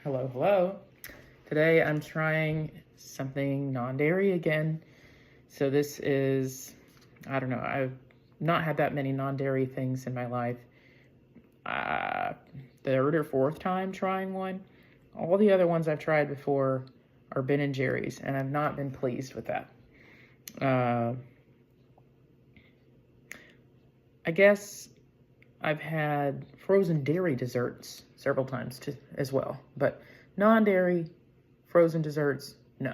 Hello, hello. Today I'm trying something non-dairy again. So this is, I don't know, I've not had that many non-dairy things in my life. Uh, Third or fourth time trying one. All the other ones I've tried before are Ben and Jerry's, and I've not been pleased with that. I guess I've had frozen dairy desserts several times as well, but non-dairy frozen desserts, no.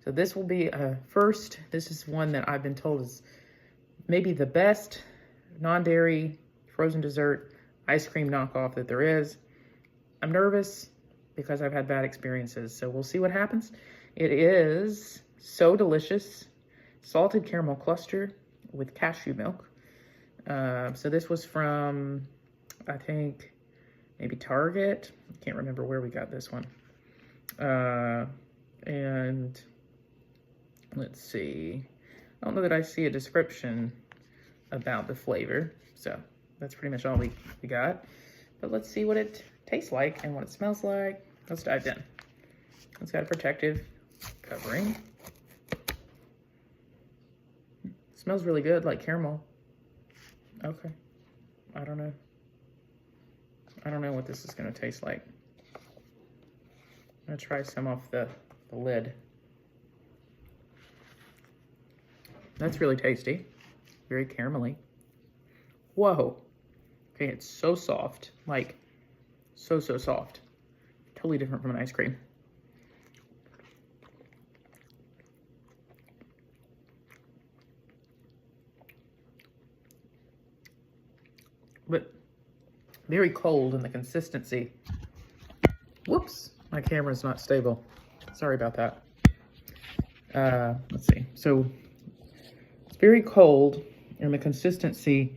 So this will be a first. This is one that I've been told is maybe the best non-dairy frozen dessert ice cream knockoff that there is. I'm nervous because I've had bad experiences, so we'll see what happens. It is So Delicious salted caramel cluster with cashew milk. So this was from, I think, maybe Target. I can't remember where we got this one. And let's see. I don't know that I see a description about the flavor. So that's pretty much all we got. But let's see what it tastes like and what it smells like. Let's dive in. It's got a protective covering. It smells really good, like caramel. Okay. I don't know. I don't know what this is going to taste like. I'm going to try some off the lid. That's really tasty. Very caramelly. Whoa. Okay, it's so soft. Like, so soft. Totally different from an ice cream. But very cold in the consistency. Whoops, my camera's not stable. Sorry about that. Let's see. So it's very cold in the consistency.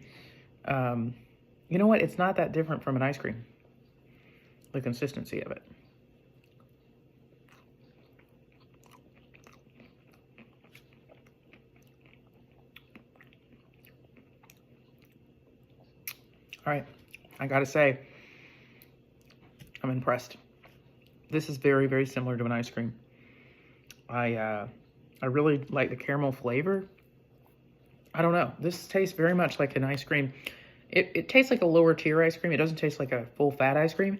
You know what? It's not that different from an ice cream. The consistency of it. All right, I gotta say, I'm impressed. This is very similar to an ice cream. I really like the caramel flavor. I don't know. This tastes very much like an ice cream. It tastes like a lower tier ice cream. It doesn't taste like a full fat ice cream.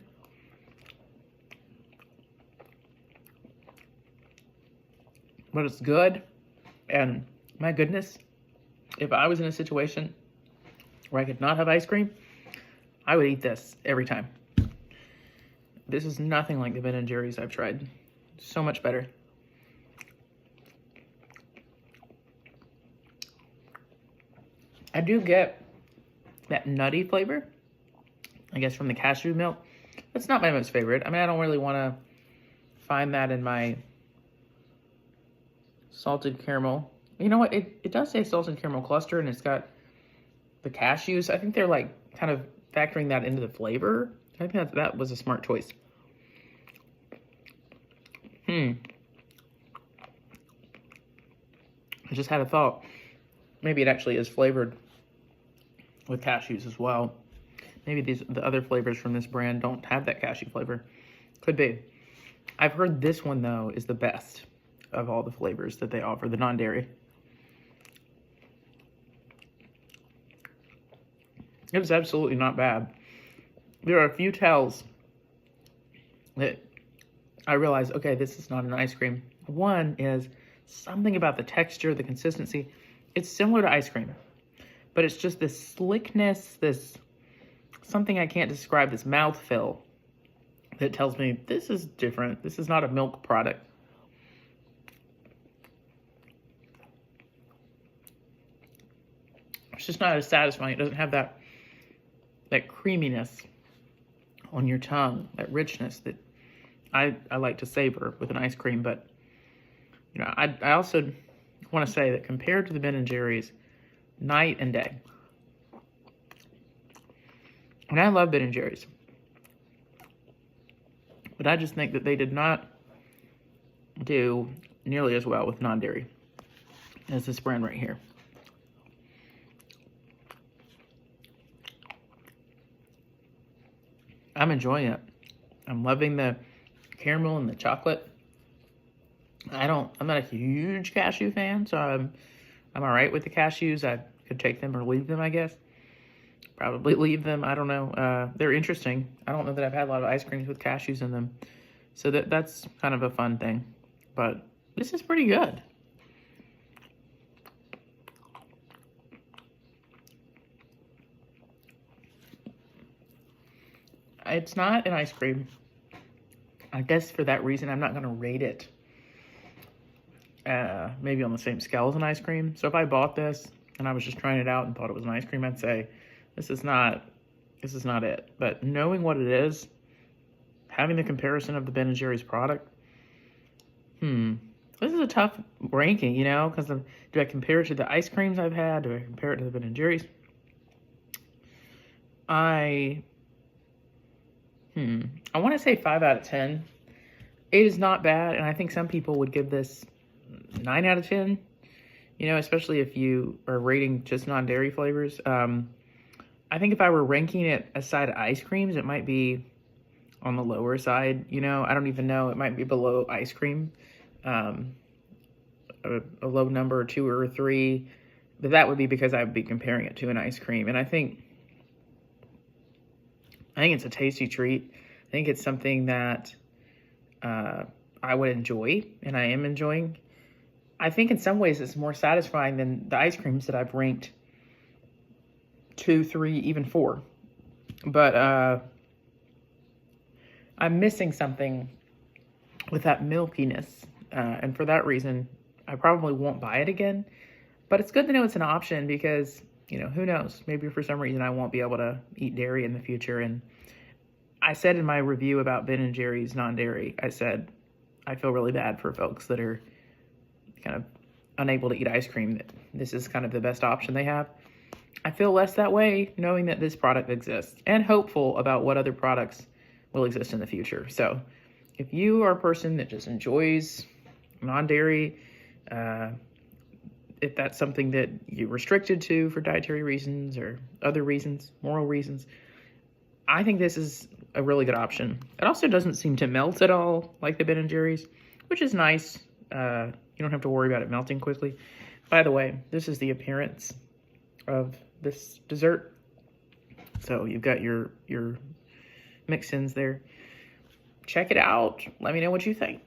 But it's good. And my goodness, if I was in a situation where I could not have ice cream, I would eat this every time. This is nothing like the Ben & Jerry's I've tried. So much better. I do get that nutty flavor, I guess, from the cashew milk. That's not my most favorite. I mean, I don't really want to find that in my salted caramel. You know what? It does say salted caramel cluster, and it's got the cashews. I think they're like kind of factoring that into the flavor. I think that was a smart choice. I just had a thought. Maybe it actually is flavored with cashews as well. Maybe the other flavors from this brand don't have that cashew flavor. Could be. I've heard this one, though, is the best of all the flavors that they offer, the non-dairy. It was absolutely not bad. There are a few tells that I realized, okay, this is not an ice cream. One is something about the texture, the consistency. It's similar to ice cream, but it's just this slickness, this something I can't describe, this mouthfeel that tells me this is different. This is not a milk product. It's just not as satisfying. It doesn't have that creaminess on your tongue, that richness that I like to savor with an ice cream. But, you know, I also want to say that compared to the Ben & Jerry's, night and day. And I love Ben & Jerry's. But I just think that they did not do nearly as well with non-dairy as this brand right here. I'm enjoying it. I'm loving the caramel and the chocolate. I'm not a huge cashew fan, so I'm all right with the cashews. I could take them or leave them, I guess. Probably leave them. I don't know. They're interesting. I don't know that I've had a lot of ice creams with cashews in them. So that's kind of a fun thing. But this is pretty good. It's not an ice cream. I guess for that reason, I'm not going to rate it maybe on the same scale as an ice cream. So if I bought this and I was just trying it out and thought it was an ice cream, I'd say this is not it. But knowing what it is, having the comparison of the Ben & Jerry's product, this is a tough ranking, you know, because do I compare it to the ice creams I've had? Do I compare it to the Ben & Jerry's? I want to say 5 out of 10. It is not bad, and I think some people would give this 9 out of 10, you know, especially if you are rating just non-dairy flavors. I think if I were ranking it aside ice creams, it might be on the lower side, you know. I don't even know. It might be below ice cream, a low number, 2 or 3, but that would be because I would be comparing it to an ice cream. And I think it's a tasty treat. I think it's something that I would enjoy, and I am enjoying. I think in some ways it's more satisfying than the ice creams that I've ranked 2, 3, even 4. But I'm missing something with that milkiness. And for that reason, I probably won't buy it again. But it's good to know it's an option because, you know, who knows? Maybe for some reason I won't be able to eat dairy in the future. And I said in my review about Ben & Jerry's non-dairy, I said, I feel really bad for folks that are kind of unable to eat ice cream, that this is kind of the best option they have. I feel less that way knowing that this product exists and hopeful about what other products will exist in the future. So if you are a person that just enjoys non-dairy, if that's something that you're restricted to for dietary reasons or other reasons, moral reasons, I think this is a really good option. It also doesn't seem to melt at all like the Ben & Jerry's, which is nice. You don't have to worry about it melting quickly. By the way, this is the appearance of this dessert. So you've got your mix-ins there. Check it out. Let me know what you think.